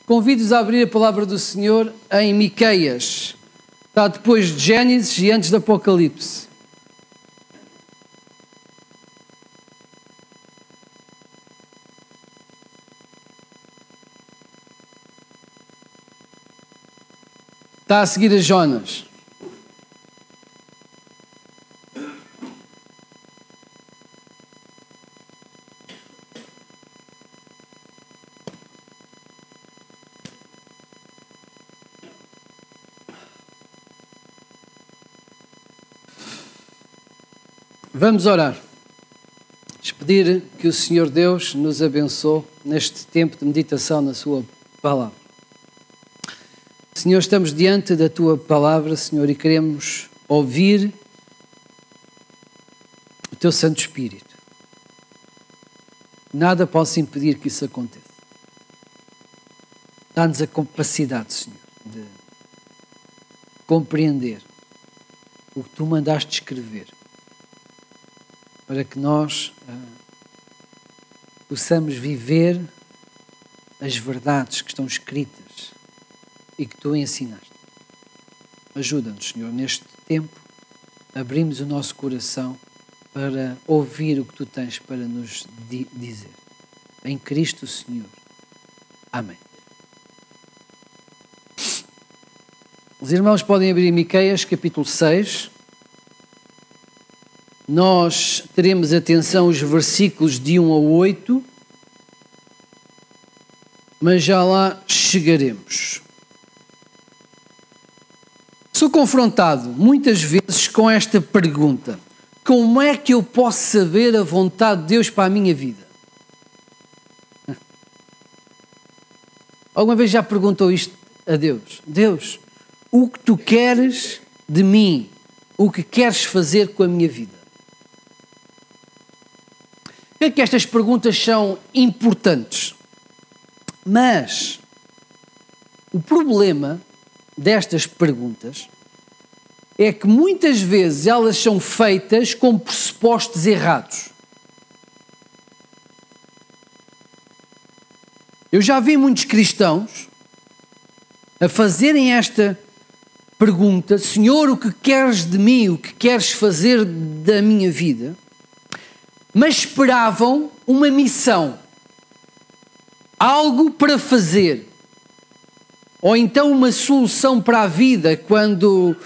Convido-vos a abrir a palavra do Senhor em Miqueias. Está depois de Gênesis e antes de Apocalipse. Está a seguir a Jonas. Vamos orar. Pedir que o Senhor Deus nos abençoe neste tempo de meditação na sua palavra. Senhor, estamos diante da tua palavra, Senhor, e queremos ouvir o teu Santo Espírito. Nada possa impedir que isso aconteça. Dá-nos a capacidade, Senhor, de compreender o que tu mandaste escrever, para que nós possamos viver as verdades que estão escritas e que tu ensinaste. Ajuda-nos, Senhor, neste tempo, abrimos o nosso coração para ouvir o que tu tens para nos dizer. Em Cristo, Senhor. Amém. Os irmãos podem abrir Miqueias, capítulo 6. Nós teremos atenção aos versículos de 1 a 8, mas já lá chegaremos. Sou confrontado muitas vezes com esta pergunta: como é que eu posso saber a vontade de Deus para a minha vida? Alguma vez já perguntou isto a Deus? Deus, o que tu queres de mim? O que queres fazer com a minha vida? É que estas perguntas são importantes, mas o problema destas perguntas é que muitas vezes elas são feitas com pressupostos errados. Eu já vi muitos cristãos a fazerem esta pergunta: Senhor, o que queres de mim? O que queres fazer da minha vida? Mas esperavam uma missão, algo para fazer, ou então uma solução para a vida quando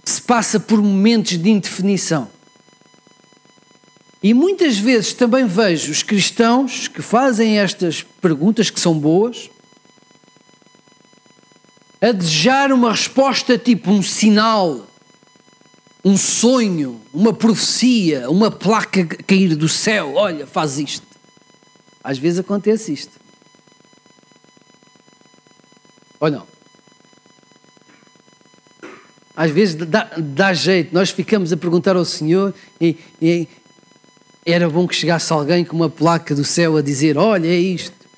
se passa por momentos de indefinição. E muitas vezes também vejo os cristãos que fazem estas perguntas, que são boas, a desejar uma resposta tipo um sinal, um sonho, uma profecia, uma placa cair do céu. Olha, faz isto. Às vezes acontece isto. Ou não? Às vezes dá jeito. Nós ficamos a perguntar ao Senhor e era bom que chegasse alguém com uma placa do céu a dizer: olha, é isto.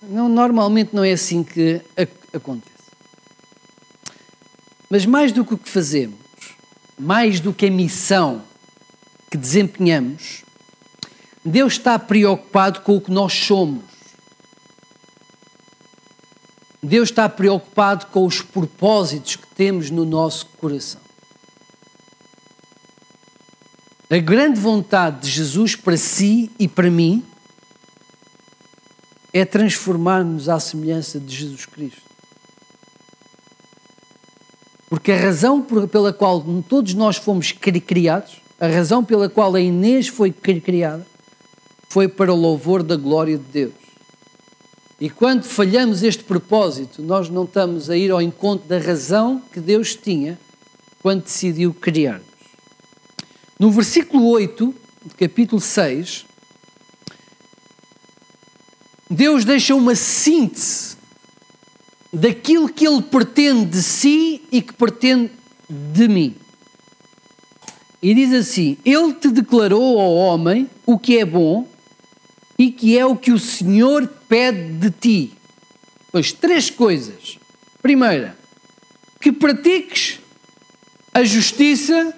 Não, normalmente não é assim que acontece. Mas mais do que o que fazemos, mais do que a missão que desempenhamos, Deus está preocupado com o que nós somos. Deus está preocupado com os propósitos que temos no nosso coração. A grande vontade de Jesus para si e para mim é transformar-nos à semelhança de Jesus Cristo. Porque a razão pela qual todos nós fomos criados, a razão pela qual a Inês foi criada, foi para o louvor da glória de Deus. E quando falhamos este propósito, nós não estamos a ir ao encontro da razão que Deus tinha quando decidiu criar-nos. No versículo 8, do capítulo 6, Deus deixa uma síntese daquilo que Ele pretende de si e que pretende de mim. E diz assim: Ele te declarou, ó homem, o que é bom e que é o que o Senhor pede de ti. Pois 3 coisas. Primeira, que pratiques a justiça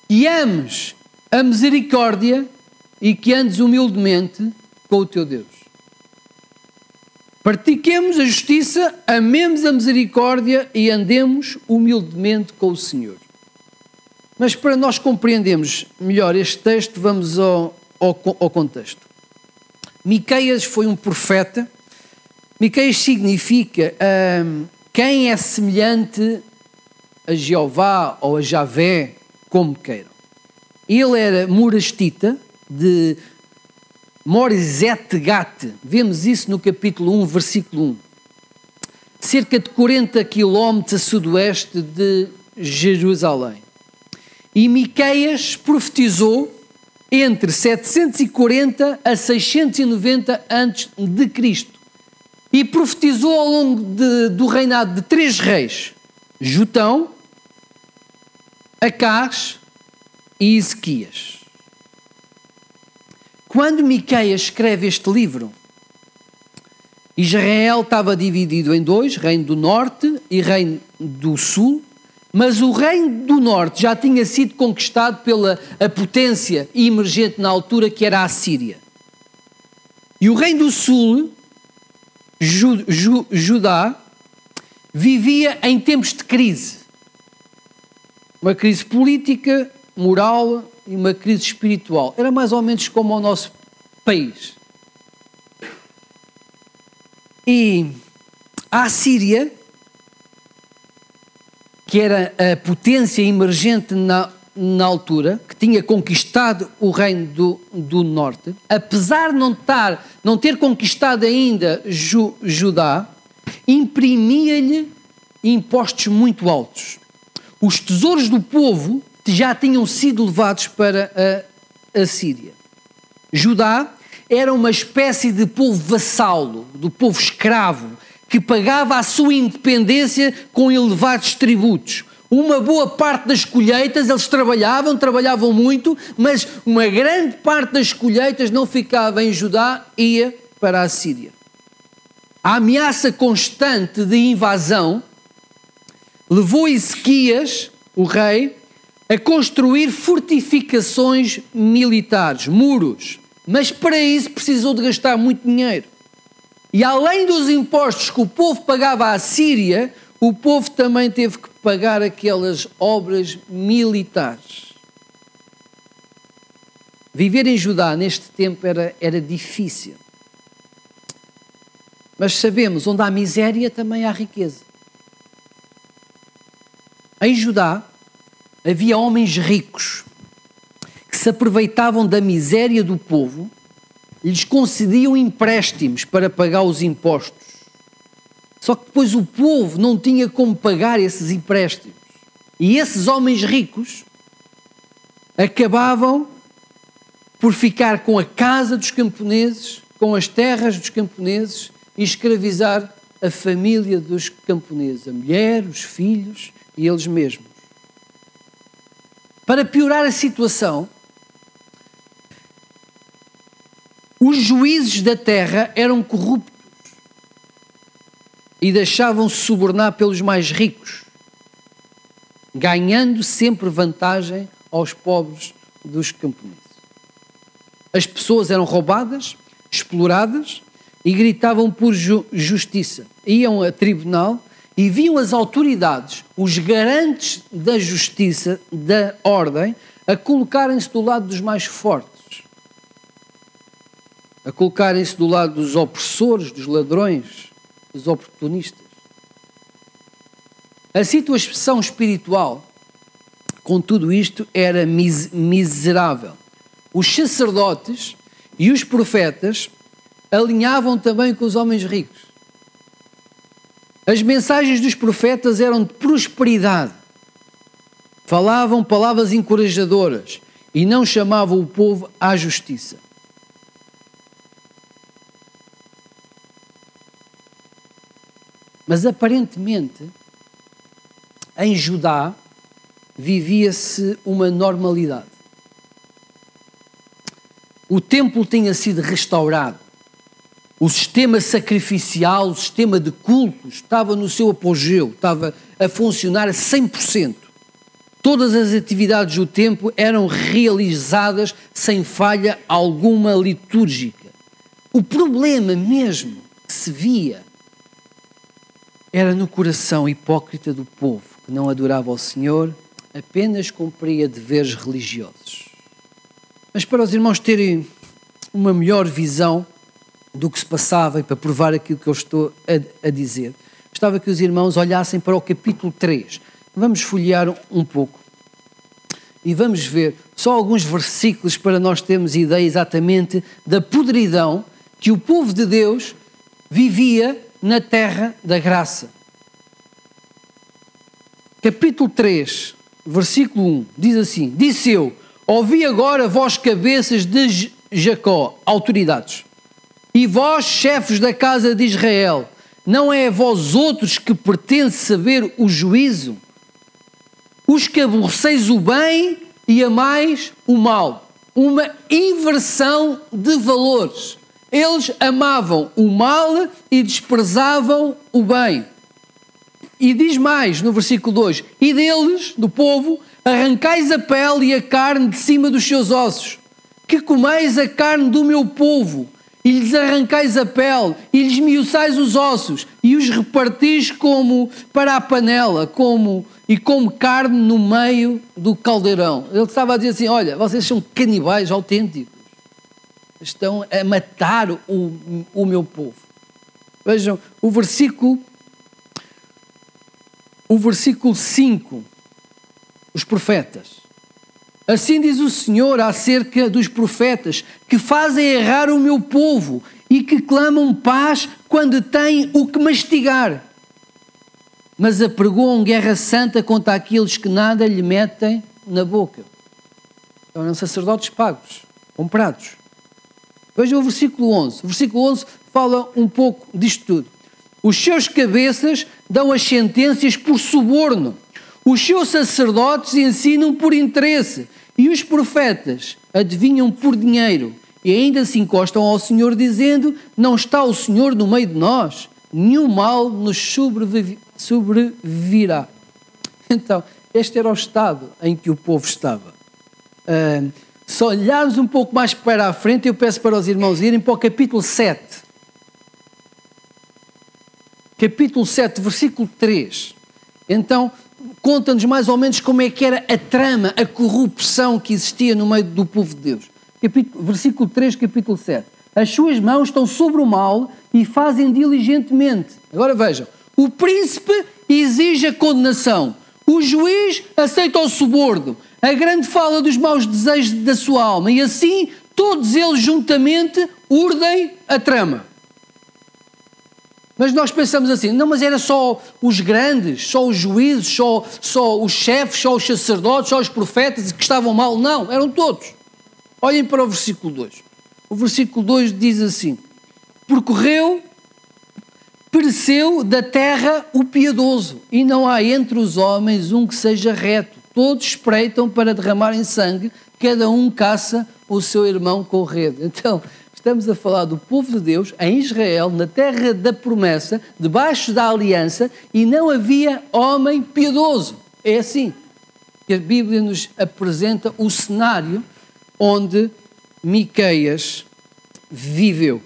e ames a misericórdia e que andes humildemente com o teu Deus. Pratiquemos a justiça, amemos a misericórdia e andemos humildemente com o Senhor. Mas para nós compreendermos melhor este texto, vamos ao contexto. Miqueias foi um profeta. Miqueias significa quem é semelhante a Jeová ou a Javé, como queiram. Ele era morastita de Morzet-Gat, vemos isso no capítulo 1, versículo 1. Cerca de 40 quilómetros a sudoeste de Jerusalém. E Miqueias profetizou entre 740 a 690 a.C. E profetizou ao longo do reinado de 3 reis, Jotão, Acás e Ezequias. Quando Miqueias escreve este livro, Israel estava dividido em 2, reino do norte e reino do sul, mas o reino do norte já tinha sido conquistado pela a potência emergente na altura, que era a Síria. E o reino do sul, Judá, vivia em tempos de crise. Uma crise política, moral e uma crise espiritual. Era mais ou menos como o nosso país. E a Síria, que era a potência emergente na altura, que tinha conquistado o reino do norte, apesar de não ter conquistado ainda Judá, imprimia-lhe impostos muito altos. Os tesouros do povo já tinham sido levados para a Síria. Judá era uma espécie de povo vassalo, do povo escravo, que pagava a sua independência com elevados tributos. Uma boa parte das colheitas eles trabalhavam muito, mas uma grande parte das colheitas não ficava em Judá, ia para a Síria. A ameaça constante de invasão levou Ezequias, o rei, a construir fortificações militares, muros, mas para isso precisou de gastar muito dinheiro. E além dos impostos que o povo pagava à Síria, o povo também teve que pagar aquelas obras militares. Viver em Judá neste tempo era difícil. Mas sabemos, onde há miséria também há riqueza. Em Judá havia homens ricos que se aproveitavam da miséria do povo e lhes concediam empréstimos para pagar os impostos. Só que depois o povo não tinha como pagar esses empréstimos. E esses homens ricos acabavam por ficar com a casa dos camponeses, com as terras dos camponeses e escravizar a família dos camponeses, a mulher, os filhos e eles mesmos. Para piorar a situação, os juízes da terra eram corruptos e deixavam-se subornar pelos mais ricos, ganhando sempre vantagem aos pobres dos camponeses. As pessoas eram roubadas, exploradas e gritavam por justiça. Iam a tribunal e viam as autoridades, os garantes da justiça, da ordem, a colocarem-se do lado dos mais fortes, a colocarem-se do lado dos opressores, dos ladrões, dos oportunistas. A situação espiritual, com tudo isto, era miserável. Os sacerdotes e os profetas alinhavam também com os homens ricos. As mensagens dos profetas eram de prosperidade. Falavam palavras encorajadoras e não chamavam o povo à justiça. Mas aparentemente, em Judá, vivia-se uma normalidade. O templo tinha sido restaurado. O sistema sacrificial, o sistema de cultos estava no seu apogeu, estava a funcionar a 100%. Todas as atividades do templo eram realizadas sem falha alguma litúrgica. O problema mesmo que se se via era no coração hipócrita do povo, que não adorava ao Senhor, apenas cumpria deveres religiosos. Mas para os irmãos terem uma melhor visão do que se passava e para provar aquilo que eu estou a dizer, gostava que os irmãos olhassem para o capítulo 3. Vamos folhear um pouco e vamos ver só alguns versículos para nós termos ideia exatamente da podridão que o povo de Deus vivia na terra da graça. Capítulo 3, versículo 1, diz assim: Disse eu, ouvi agora vós cabeças de Jacó, autoridades, e vós chefes da casa de Israel, não é a vós outros que pertence saber o juízo? Os que aborreceis o bem e amais o mal. Uma inversão de valores. Eles amavam o mal e desprezavam o bem. E diz mais no versículo 2: E deles, do povo, arrancais a pele e a carne de cima dos seus ossos, que comeis a carne do meu povo, e lhes arrancais a pele, e lhes miuçais os ossos, e os repartis como para a panela, como carne no meio do caldeirão. Ele estava a dizer assim: olha, vocês são canibais autênticos, estão a matar o meu povo. Vejam, o versículo 5, os profetas. Assim diz o Senhor acerca dos profetas, que fazem errar o meu povo e que clamam paz quando têm o que mastigar, mas apregoam guerra santa contra aqueles que nada lhe metem na boca. Então, eram sacerdotes pagos, comprados. Vejam o versículo 11. O versículo 11 fala um pouco disto tudo. Os seus cabeças dão as sentenças por suborno. Os seus sacerdotes ensinam por interesse. E os profetas adivinham por dinheiro. E ainda se encostam ao Senhor dizendo: não está o Senhor no meio de nós. Nenhum mal nos sobrevirá. Então, este era o estado em que o povo estava. Se olharmos um pouco mais para a frente, eu peço para os irmãos irem para o capítulo 7. Capítulo 7, versículo 3. Então, conta-nos mais ou menos como é que era a trama, a corrupção que existia no meio do povo de Deus. Versículo 3, capítulo 7. As suas mãos estão sobre o mal e fazem diligentemente. Agora vejam. O príncipe exige a condenação. O juiz aceita o suborno. A grande fala dos maus desejos da sua alma. E assim, todos eles juntamente urdem a trama. Mas nós pensamos assim: não, mas era só os grandes, só os juízes, só os chefes, só os sacerdotes, só os profetas que estavam mal. Não, eram todos. Olhem para o versículo 2. O versículo 2 diz assim: pereceu da terra o piedoso, e não há entre os homens um que seja reto. Todos espreitam para derramarem sangue, cada um caça o seu irmão com rede. Então, estamos a falar do povo de Deus em Israel, na terra da promessa, debaixo da aliança, e não havia homem piedoso. É assim que a Bíblia nos apresenta o cenário onde Miqueias viveu.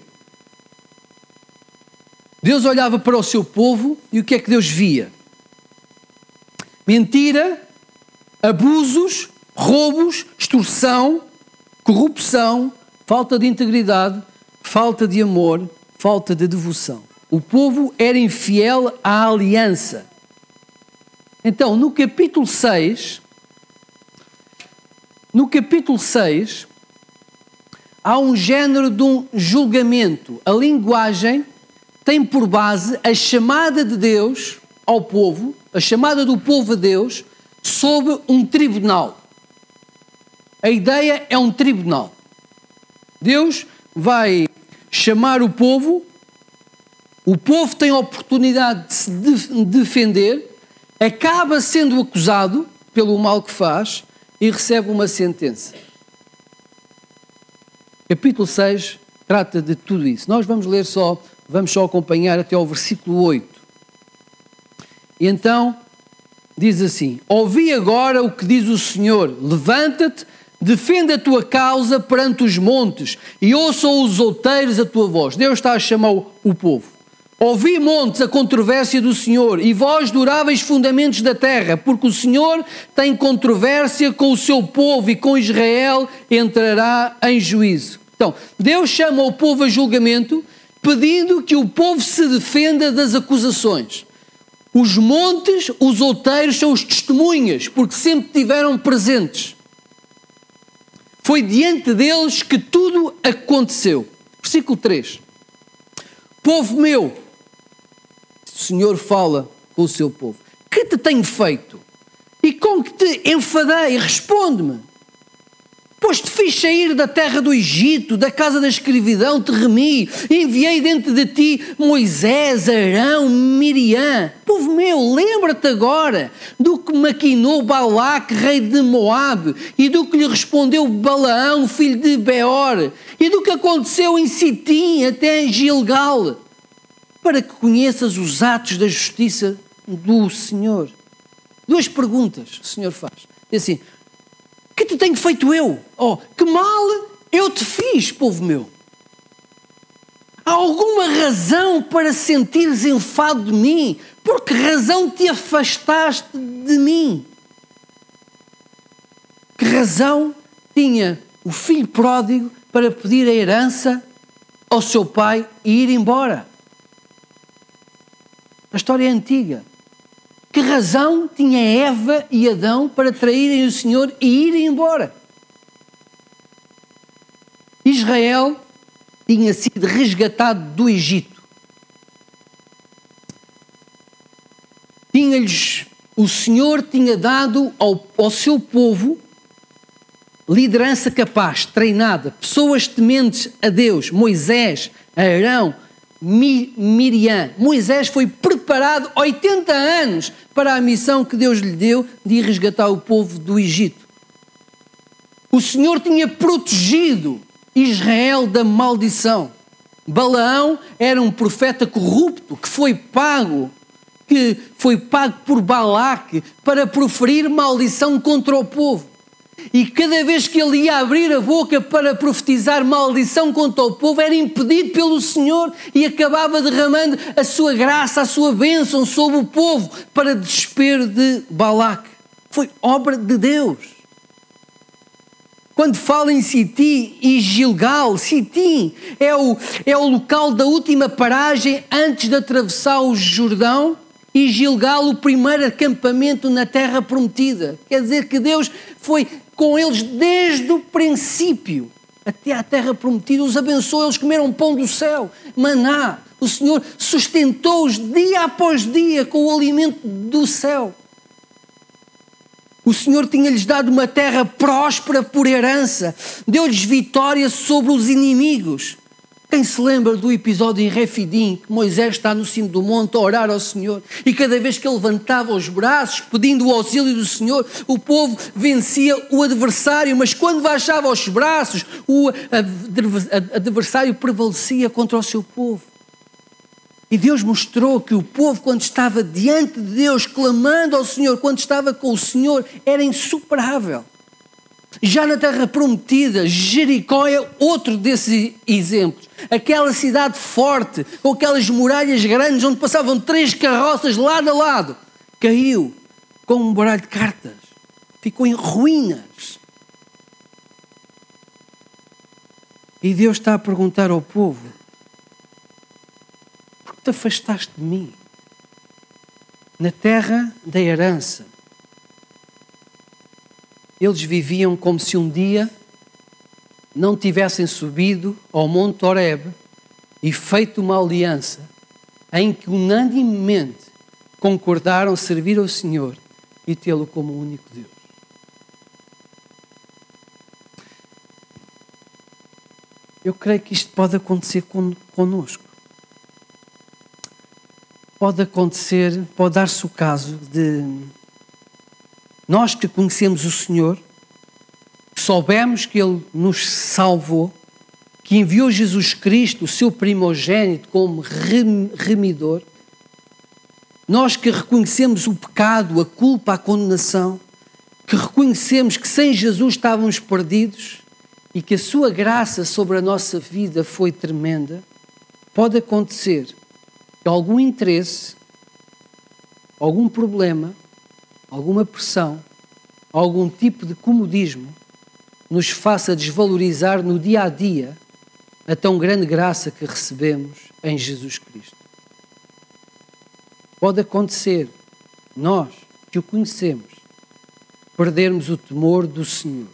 Deus olhava para o seu povo e o que é que Deus via? Mentira, abusos, roubos, extorsão, corrupção, falta de integridade, falta de amor, falta de devoção. O povo era infiel à aliança. Então, no capítulo 6, há um género de um julgamento. A linguagem tem por base a chamada de Deus ao povo, a chamada do povo a Deus, sob um tribunal. A ideia é um tribunal. Deus vai chamar o povo tem a oportunidade de se defender, acaba sendo acusado pelo mal que faz e recebe uma sentença. Capítulo 6 trata de tudo isso. Nós vamos só acompanhar até ao versículo 8. E então diz assim: ouvi agora o que diz o Senhor, levanta-te, defende a tua causa perante os montes e ouçam os outeiros a tua voz. Deus está a chamar o povo. Ouvi, montes, a controvérsia do Senhor, e vós, duráveis fundamentos da terra, porque o Senhor tem controvérsia com o seu povo, e com Israel entrará em juízo. Então, Deus chama o povo a julgamento, pedindo que o povo se defenda das acusações. Os montes, os outeiros, são os testemunhas, porque sempre estiveram presentes. Foi diante deles que tudo aconteceu. Versículo 3. Povo meu, o Senhor fala com o seu povo, que te tenho feito? E com que te enfadei? Responde-me. Pois te fiz sair da terra do Egito, da casa da escravidão, te remi, enviei dentro de ti Moisés, Arão, Miriam. Povo meu, lembra-te agora do que maquinou Balaque, rei de Moabe, e do que lhe respondeu Balaão, filho de Beor, e do que aconteceu em Sitim até em Gilgal, para que conheças os atos da justiça do Senhor. Duas perguntas o Senhor faz. Diz assim: que te tenho feito eu? Oh, que mal eu te fiz, povo meu? Há alguma razão para sentires enfado de mim? Por que razão te afastaste de mim? Que razão tinha o filho pródigo para pedir a herança ao seu pai e ir embora? A história é antiga. Que razão tinha Eva e Adão para traírem o Senhor e irem embora? Israel tinha sido resgatado do Egito. O Senhor tinha dado ao seu povo liderança capaz, treinada, pessoas tementes a Deus, Moisés, Arão, Miriam. Moisés foi preparado 80 anos para a missão que Deus lhe deu de ir resgatar o povo do Egito. O Senhor tinha protegido Israel da maldição. Balaão era um profeta corrupto que foi pago por Balaque para proferir maldição contra o povo. E cada vez que ele ia abrir a boca para profetizar maldição contra o povo, era impedido pelo Senhor e acabava derramando a sua graça, a sua bênção sobre o povo para desespero de Balaque. Foi obra de Deus. Quando fala em Sitim e Gilgal, Sitim é o local da última paragem antes de atravessar o Jordão, e Gilgal o primeiro acampamento na terra prometida. Quer dizer que Deus foi com eles desde o princípio até à terra prometida, os abençoou, eles comeram pão do céu, maná. O Senhor sustentou-os dia após dia com o alimento do céu. O Senhor tinha-lhes dado uma terra próspera por herança, deu-lhes vitória sobre os inimigos. Quem se lembra do episódio em Refidim, que Moisés está no cimo do monte a orar ao Senhor, e cada vez que ele levantava os braços pedindo o auxílio do Senhor, o povo vencia o adversário, mas quando baixava os braços, o adversário prevalecia contra o seu povo. E Deus mostrou que o povo, quando estava diante de Deus, clamando ao Senhor, quando estava com o Senhor, era insuperável. Já na terra prometida, Jericó é outro desses exemplos. Aquela cidade forte, com aquelas muralhas grandes, onde passavam 3 carroças lado a lado, caiu com um baralho de cartas. Ficou em ruínas. E Deus está a perguntar ao povo: por que te afastaste de mim? Na terra da herança, eles viviam como se um dia não tivessem subido ao Monte Horebe e feito uma aliança em que unanimemente concordaram servir ao Senhor e tê-lo como o único Deus. Eu creio que isto pode acontecer connosco. Pode acontecer, pode dar-se o caso de nós que conhecemos o Senhor, que soubemos que Ele nos salvou, que enviou Jesus Cristo, o seu primogênito, como remidor, nós que reconhecemos o pecado, a culpa, a condenação, que reconhecemos que sem Jesus estávamos perdidos e que a sua graça sobre a nossa vida foi tremenda, pode acontecer que algum interesse, algum problema, alguma pressão, algum tipo de comodismo nos faça desvalorizar no dia a dia a tão grande graça que recebemos em Jesus Cristo. Pode acontecer, nós que o conhecemos, perdermos o temor do Senhor.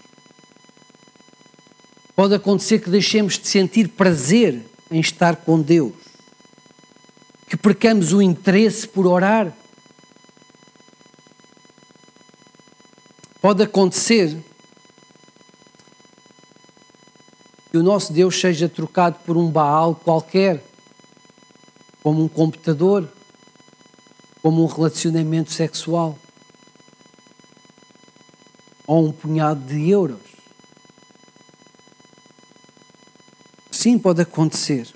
Pode acontecer que deixemos de sentir prazer em estar com Deus, que percamos o interesse por orar. Pode acontecer que o nosso Deus seja trocado por um Baal qualquer, como um computador, como um relacionamento sexual, ou um punhado de euros. Sim, pode acontecer.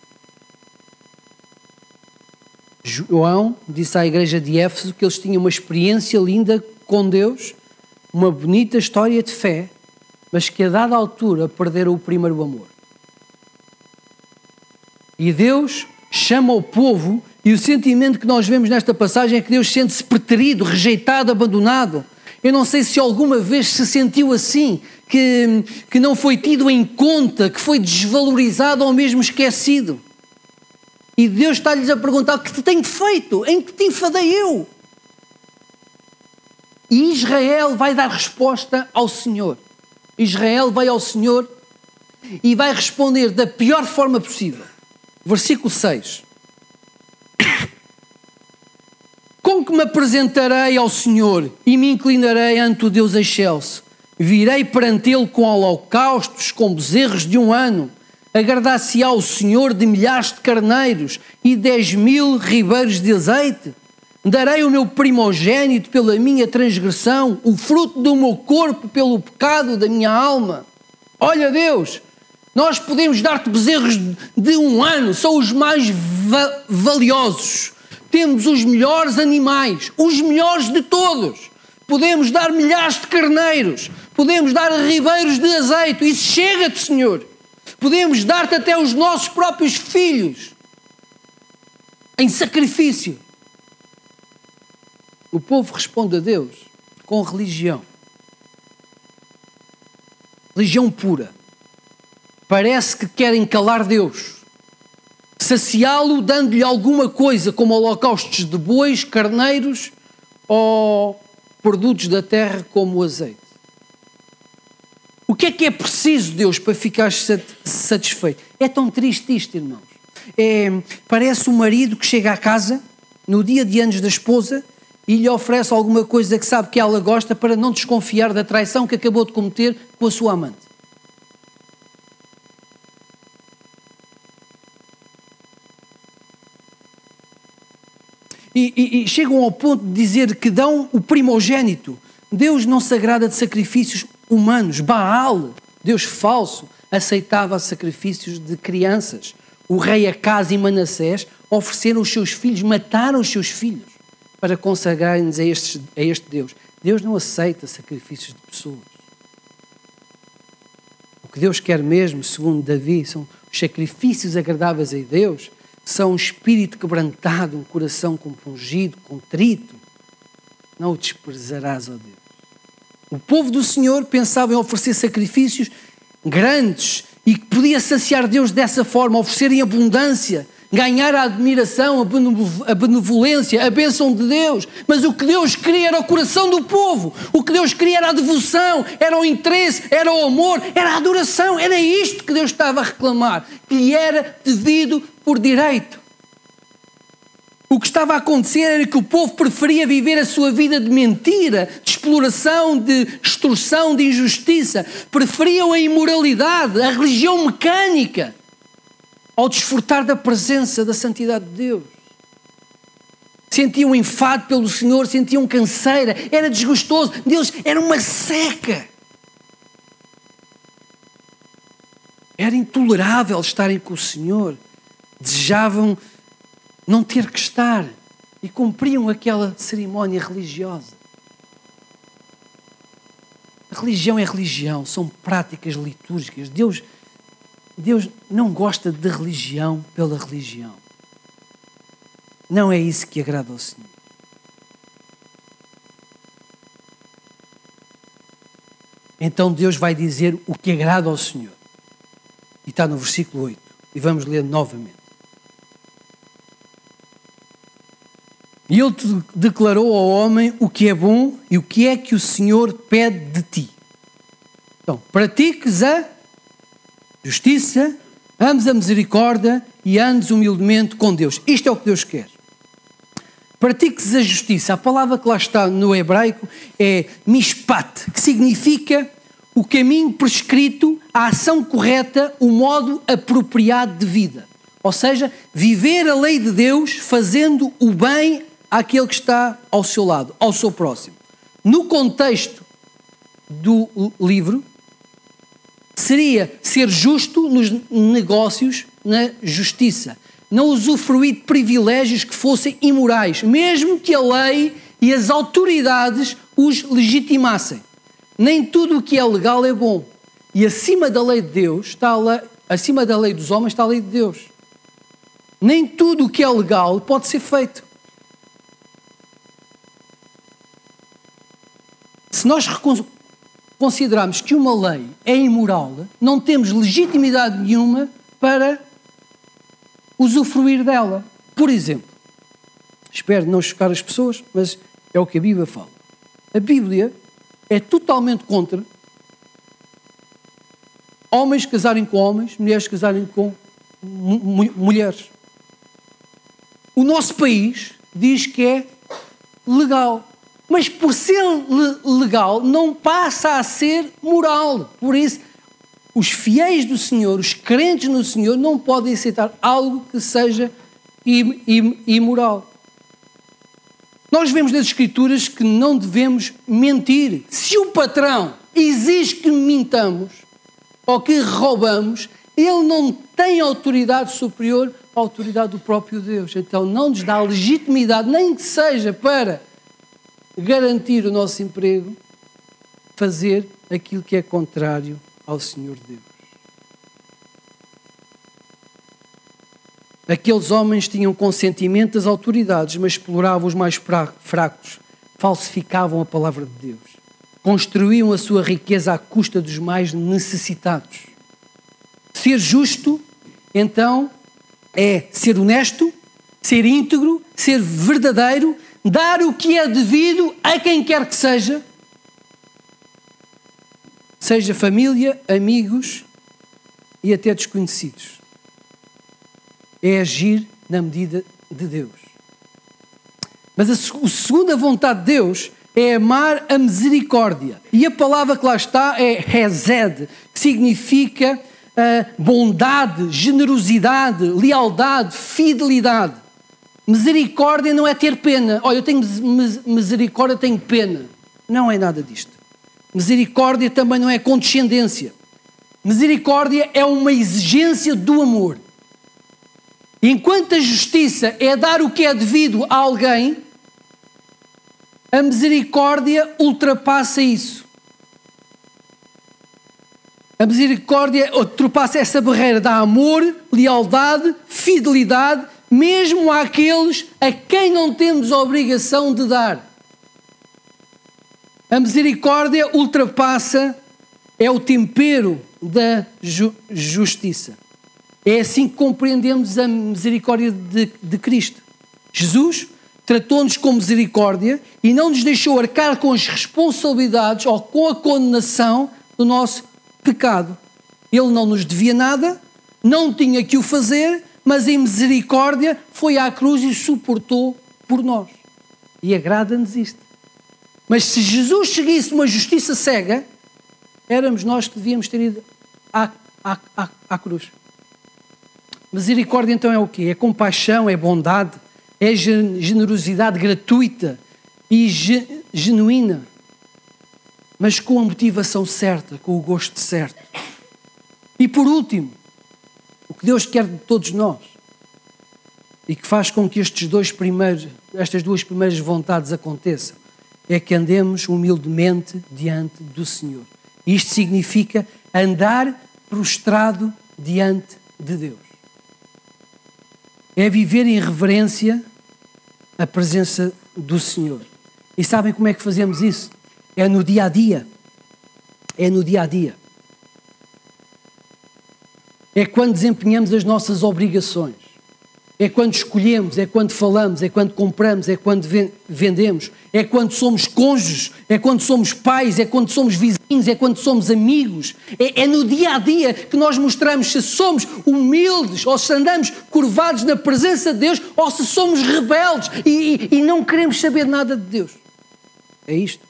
João disse à igreja de Éfeso que eles tinham uma experiência linda com Deus, uma bonita história de fé, mas que a dada altura perderam o primeiro amor. E Deus chama o povo, e o sentimento que nós vemos nesta passagem é que Deus sente-se preterido, rejeitado, abandonado. Eu não sei se alguma vez se sentiu assim, que não foi tido em conta, que foi desvalorizado ou mesmo esquecido. E Deus está-lhes a perguntar: o que te tenho feito? Em que te enfadei eu? E Israel vai dar resposta ao Senhor. Israel vai ao Senhor e vai responder da pior forma possível. Versículo 6. Com que me apresentarei ao Senhor e me inclinarei ante o Deus excelso? Virei perante Ele com holocaustos, com bezerros de 1 ano. Agradar-se-á o Senhor de milhares de carneiros e 10.000 ribeiros de azeite? Darei o meu primogênito pela minha transgressão, o fruto do meu corpo pelo pecado da minha alma. Olha, Deus, nós podemos dar-te bezerros de 1 ano, são os mais valiosos. Temos os melhores animais, os melhores de todos. Podemos dar milhares de carneiros, podemos dar ribeiros de azeite. Isso chega-te, Senhor. Podemos dar-te até os nossos próprios filhos em sacrifício. O povo responde a Deus com religião. Religião pura. Parece que querem calar Deus. Saciá-lo dando-lhe alguma coisa, como holocaustos de bois, carneiros ou produtos da terra como o azeite. O que é preciso, Deus, para ficar satisfeito? É tão triste isto, irmãos. Parece um marido que chega à casa no dia de anos da esposa e lhe oferece alguma coisa que sabe que ela gosta para não desconfiar da traição que acabou de cometer com a sua amante. E chegam ao ponto de dizer que dão o primogênito. Deus não se agrada de sacrifícios humanos. Baal, Deus falso, aceitava sacrifícios de crianças. O rei Acaz e Manassés ofereceram os seus filhos, mataram os seus filhos para consagrarem-nos a este Deus. Deus não aceita sacrifícios de pessoas. O que Deus quer mesmo, segundo Davi, são os sacrifícios agradáveis a Deus, são um espírito quebrantado, um coração compungido, contrito. Não o desprezarás, ó Deus. O povo do Senhor pensava em oferecer sacrifícios grandes e que podia saciar Deus dessa forma, oferecer em abundância, ganhar a admiração, a benevolência, a bênção de Deus. Mas o que Deus queria era o coração do povo. O que Deus queria era a devoção, era o interesse, era o amor, era a adoração. Era isto que Deus estava a reclamar, que lhe era devido por direito. O que estava a acontecer era que o povo preferia viver a sua vida de mentira, de exploração, de extorsão, de injustiça. Preferiam a imoralidade, a religião mecânica, ao desfrutar da presença, da santidade de Deus. Sentiam enfado pelo Senhor, sentiam canseira, era desgostoso. Deus era uma seca. Era intolerável estarem com o Senhor. Desejavam não ter que estar e cumpriam aquela cerimónia religiosa. A religião é religião, são práticas litúrgicas. Deus não gosta de religião pela religião. não é isso que agrada ao Senhor. Então Deus vai dizer o que agrada ao Senhor. E está no versículo 8. E vamos ler novamente. E ele declarou ao homem o que é bom e o que é que o Senhor pede de ti. Então, pratiques a justiça, ames a misericórdia e andes humildemente com Deus. Isto é o que Deus quer. Pratiques a justiça. A palavra que lá está no hebraico é mishpat, que significa o caminho prescrito, a ação correta, o modo apropriado de vida. Ou seja, viver a lei de Deus fazendo o bem àquele que está ao seu lado, ao seu próximo. No contexto do livro, seria ser justo nos negócios, na justiça. Não usufruir de privilégios que fossem imorais, mesmo que a lei e as autoridades os legitimassem. Nem tudo o que é legal é bom. E acima da lei de Deus está a lei, acima da lei dos homens está a lei de Deus. Nem tudo o que é legal pode ser feito. Se nós considerarmos que uma lei é imoral, não temos legitimidade nenhuma para usufruir dela. Por exemplo, espero não chocar as pessoas, mas é o que a Bíblia fala. A Bíblia é totalmente contra homens casarem com homens, mulheres casarem com mulheres. O nosso país diz que é legal, mas por ser legal não passa a ser moral. Por isso, os fiéis do Senhor, os crentes no Senhor, não podem aceitar algo que seja imoral. Nós vemos nas Escrituras que não devemos mentir. Se o patrão exige que mintamos ou que roubamos, ele não tem autoridade superior à autoridade do próprio Deus. Então não nos dá legitimidade, nem que seja para garantir o nosso emprego, fazer aquilo que é contrário ao Senhor Deus. Aqueles homens tinham consentimento das autoridades, mas exploravam os mais fracos, falsificavam a palavra de Deus, construíam a sua riqueza à custa dos mais necessitados. Ser justo, então, é ser honesto, ser íntegro, ser verdadeiro, dar o que é devido a quem quer que seja família, amigos e até desconhecidos. É agir na medida de Deus. Mas a segunda vontade de Deus é amar a misericórdia. E a palavra que lá está é hesed, que significa bondade, generosidade, lealdade, fidelidade. Misericórdia não é ter pena. Olha, eu tenho misericórdia, tenho pena. Não é nada disto. Misericórdia também não é condescendência. Misericórdia é uma exigência do amor. Enquanto a justiça é dar o que é devido a alguém, a misericórdia ultrapassa isso. A misericórdia ultrapassa essa barreira, dá amor, lealdade, fidelidade, mesmo àqueles a quem não temos a obrigação de dar. A misericórdia ultrapassa, é o tempero da justiça. É assim que compreendemos a misericórdia de Cristo. Jesus tratou-nos com misericórdia e não nos deixou arcar com as responsabilidades ou com a condenação do nosso pecado. Ele não nos devia nada, não tinha que o fazer, mas em misericórdia foi à cruz e suportou por nós. E agrada-nos isto. Mas se Jesus seguisse uma justiça cega, éramos nós que devíamos ter ido à cruz. Misericórdia então é o quê? É compaixão, é bondade, é generosidade gratuita e genuína, mas com a motivação certa, com o gosto certo. E por último, o que Deus quer de todos nós e que faz com que estas duas primeiras vontades aconteçam, é que andemos humildemente diante do Senhor. Isto significa andar prostrado diante de Deus. É viver em reverência a presença do Senhor. E sabem como é que fazemos isso? É no dia a dia. É no dia a dia. É quando desempenhamos as nossas obrigações. É quando escolhemos, é quando falamos, é quando compramos, é quando vendemos, é quando somos cônjuges, é quando somos pais, é quando somos vizinhos, é quando somos amigos. É no dia a dia que nós mostramos se somos humildes ou se andamos curvados na presença de Deus ou se somos rebeldes e não queremos saber nada de Deus. É isto.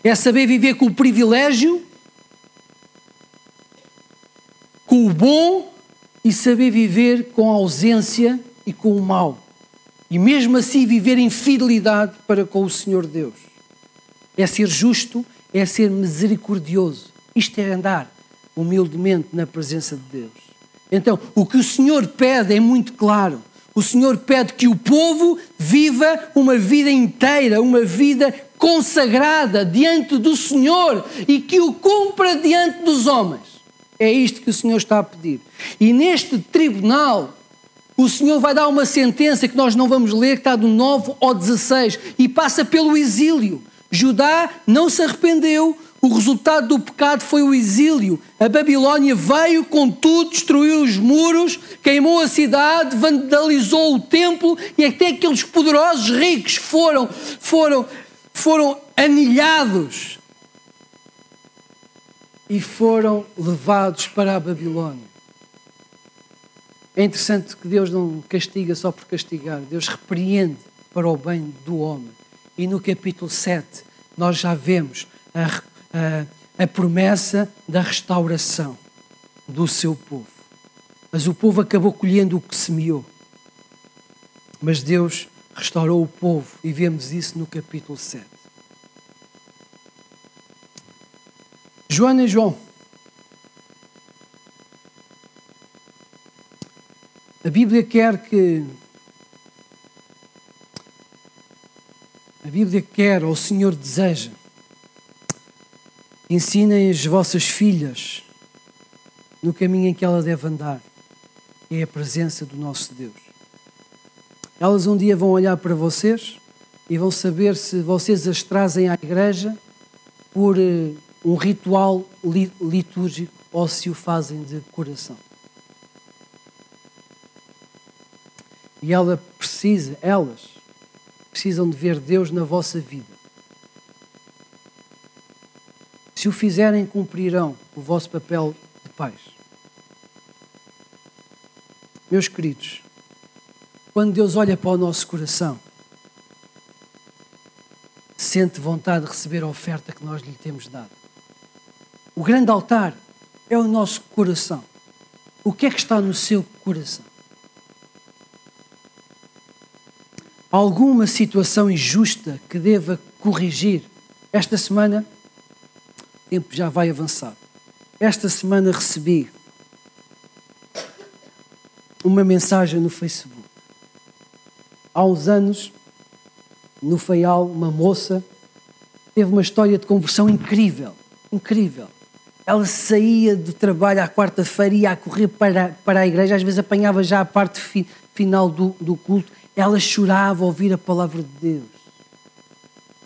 É saber viver com o privilégio, com o bom e saber viver com a ausência e com o mal. E mesmo assim viver em fidelidade para com o Senhor Deus. É ser justo, é ser misericordioso. Isto é andar humildemente na presença de Deus. Então, o que o Senhor pede é muito claro. O Senhor pede que o povo viva uma vida inteira, uma vida consagrada diante do Senhor e que o cumpra diante dos homens. É isto que o Senhor está a pedir. E neste tribunal, o Senhor vai dar uma sentença que nós não vamos ler, que está do 9 ao 16, e passa pelo exílio. Judá não se arrependeu, o resultado do pecado foi o exílio. A Babilónia veio, contudo, destruiu os muros, queimou a cidade, vandalizou o templo, e até aqueles poderosos ricos foram anilhados e foram levados para a Babilónia. É interessante que Deus não castiga só por castigar. Deus repreende para o bem do homem. E no capítulo 7 nós já vemos a promessa da restauração do seu povo. Mas o povo acabou colhendo o que semeou. Mas Deus restaurou o povo e vemos isso no capítulo 7. Joana e João, a Bíblia quer, ou o Senhor deseja, ensinem as vossas filhas no caminho em que ela deve andar, que é a presença do nosso Deus. Elas um dia vão olhar para vocês e vão saber se vocês as trazem à igreja por um ritual litúrgico ou se o fazem de coração. E elas precisam de ver Deus na vossa vida. Se o fizerem, cumprirão o vosso papel de pais. Meus queridos, quando Deus olha para o nosso coração, sente vontade de receber a oferta que nós lhe temos dado. O grande altar é o nosso coração. O que é que está no seu coração? Alguma situação injusta que deva corrigir? Esta semana, o tempo já vai avançar. Esta semana recebi uma mensagem no Facebook. Há uns anos, no Faial, uma moça teve uma história de conversão incrível. Ela saía do trabalho à quarta-feira e ia a correr para a igreja, às vezes apanhava já a parte final do culto. Ela chorava ao ouvir a palavra de Deus.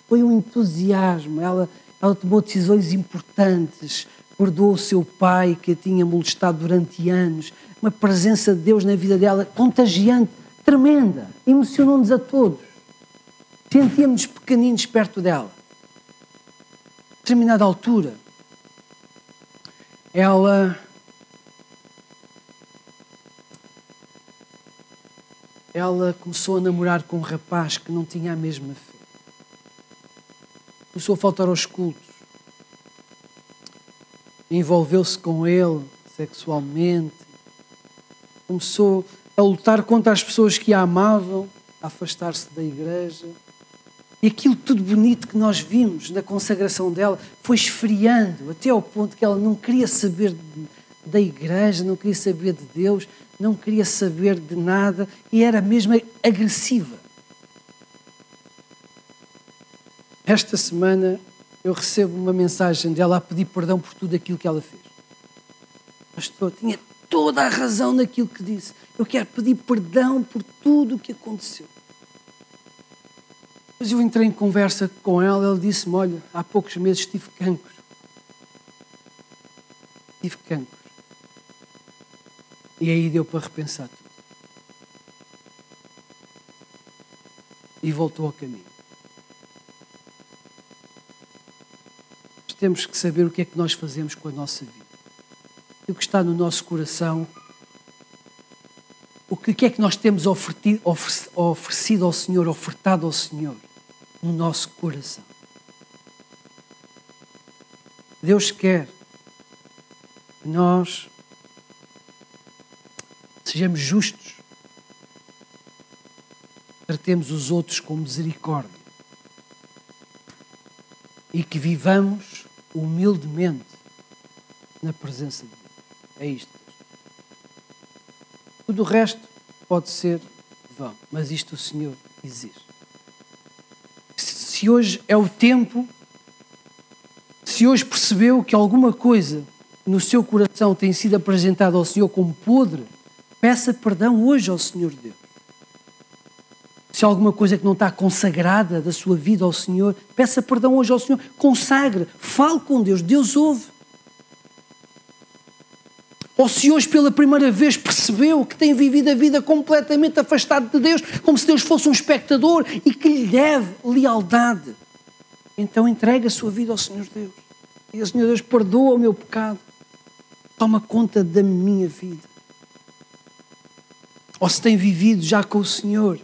Foi um entusiasmo. Ela tomou decisões importantes, perdoou o seu pai que a tinha molestado durante anos. Uma presença de Deus na vida dela contagiante, tremenda. Emocionou-nos a todos. Sentíamos pequeninos perto dela. A determinada altura, ela começou a namorar com um rapaz que não tinha a mesma fé. Começou a faltar aos cultos. Envolveu-se com ele sexualmente. Começou a lutar contra as pessoas que a amavam, a afastar-se da igreja. E aquilo tudo bonito que nós vimos na consagração dela foi esfriando até ao ponto que ela não queria saber da igreja, não queria saber de Deus, não queria saber de nada e era mesmo agressiva. Esta semana eu recebo uma mensagem dela a pedir perdão por tudo aquilo que ela fez. Pastor, tinha toda a razão naquilo que disse. Eu quero pedir perdão por tudo o que aconteceu. Depois eu entrei em conversa com ela, ele disse-me, olha, há poucos meses tive cancro. Tive cancro. E aí deu para repensar tudo. E voltou ao caminho. Mas temos que saber o que é que nós fazemos com a nossa vida. E o que está no nosso coração. O que é que nós temos oferecido ao Senhor, ofertado ao Senhor no nosso coração. Deus quer que nós sejamos justos, tratemos os outros com misericórdia e que vivamos humildemente na presença de Deus. É isto. Tudo o resto pode ser vão, mas isto o Senhor exige. Se hoje é o tempo, se hoje percebeu que alguma coisa no seu coração tem sido apresentada ao Senhor como podre, peça perdão hoje ao Senhor Deus. Se há alguma coisa que não está consagrada da sua vida ao Senhor, peça perdão hoje ao Senhor. Consagre, fale com Deus, Deus ouve. Ou se hoje pela primeira vez percebeu que tem vivido a vida completamente afastado de Deus, como se Deus fosse um espectador e que lhe deve lealdade, então entregue a sua vida ao Senhor Deus. Diga, Senhor Deus, perdoa o meu pecado. Toma conta da minha vida. Ou se tem vivido já com o Senhor,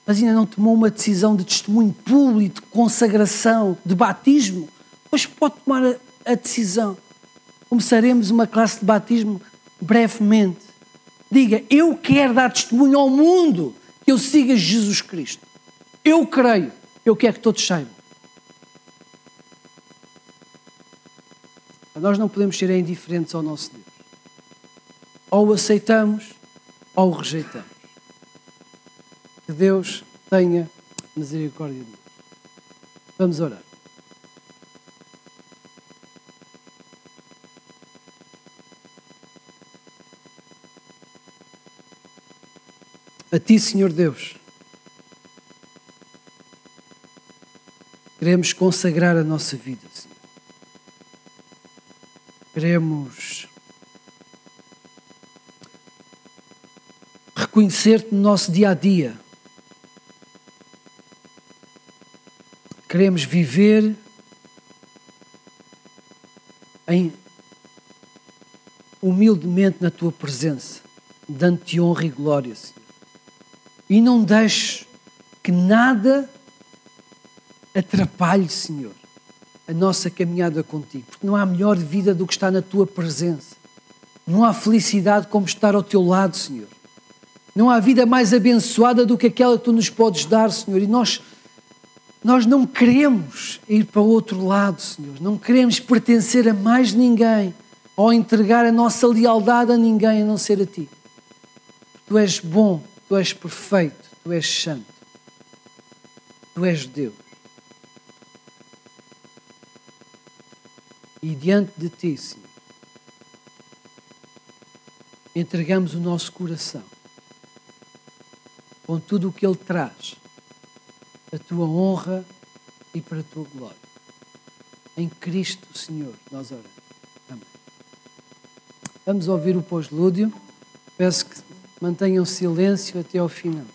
mas ainda não tomou uma decisão de testemunho público, de consagração, de batismo, pois pode tomar a decisão. Começaremos uma classe de batismo brevemente. Diga, eu quero dar testemunho ao mundo que eu siga Jesus Cristo. Eu creio, eu quero que todos saibam. Nós não podemos ser indiferentes ao nosso Deus. Ou o aceitamos, ou o rejeitamos. Que Deus tenha misericórdia de nós. Vamos orar. A Ti, Senhor Deus, queremos consagrar a nossa vida, Senhor. Queremos reconhecer-te no nosso dia-a-dia. Queremos viver humildemente na Tua presença, dando-Te honra e glória, Senhor. E não deixes que nada atrapalhe, Senhor, a nossa caminhada contigo, porque não há melhor vida do que estar na Tua presença. Não há felicidade como estar ao Teu lado, Senhor. Não há vida mais abençoada do que aquela que Tu nos podes dar, Senhor. E nós não queremos ir para o outro lado, Senhor. Não queremos pertencer a mais ninguém ou entregar a nossa lealdade a ninguém a não ser a Ti. Tu és bom, Tu és perfeito, Tu és santo. Tu és Deus. E diante de Ti, Senhor, entregamos o nosso coração com tudo o que Ele traz, a Tua honra e para a Tua glória. Em Cristo, Senhor, nós oramos. Amém. Vamos ouvir o pós-lúdio. Peço que mantenham silêncio até ao final.